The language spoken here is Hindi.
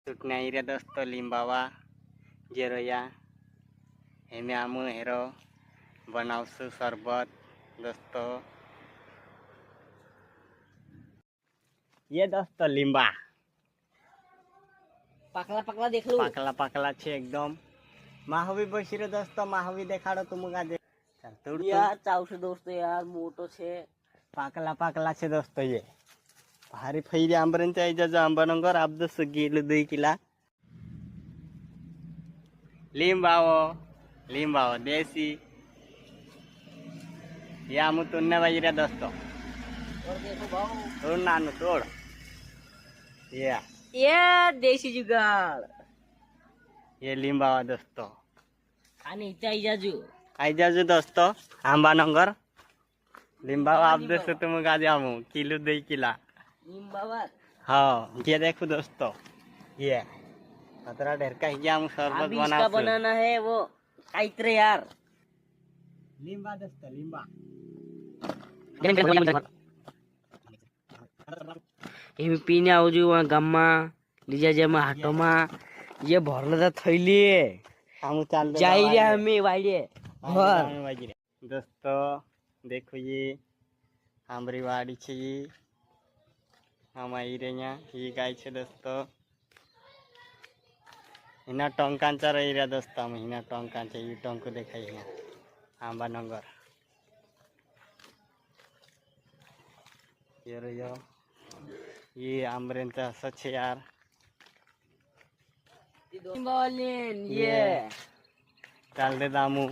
चुटण्या इरे दोस्तों लिंबावा जेरोया हेमे आमु हेरो बनावसु शरबत दोस्तों। ये दोस्तों लिंबा पाकला पाकला देख लो, पाकला पाकला छे एकदम। माहवी बसी रे दोस्तों, माहवी देखाड़ो तुमका दे। यार चावशे दोस्तों, यार मोटो छे, पाकला पाकला छे दोस्तों। ये भारी फैरी आंबरेंचा इजाजा आंबानंगर आप दस गेल 2 किला लिंबाओ देसी या मु तुन्ने बाजरे दोस्तों। और देखो भाऊ, तोड़ नानु तोड़ ये देसी जुगाड़ ये लिंबावा दोस्तों। खाने चाहिए जाजू आइजाजु दोस्तों आंबानंगर लिंबावा आप दस तुम का जामु किलो 2 किला। निम्बावर हाँ ये देखो दोस्तों, ये खतरा ढेर का ही हम शरबत अभी इसका बना बनाना है वो काइत्रे यार। लिंबा दोस्तों लिंबा ये पीने आउजू वहाँ गम्मा लीजा जमा हाटोमा ये भरला था थैली हम चाल जाइए हमें वाइडे भर। दोस्तों देखो ये हमारी वाड़ी छे, ये हमारी ये गाय छे दोस्तों। हिना टंकांचा रही रहा दोस्तों, हम हिना टंकांचा ये टंको देखा ही आंबा नंगर ये आंबरेंचा सच यार। ये चाल दे दामू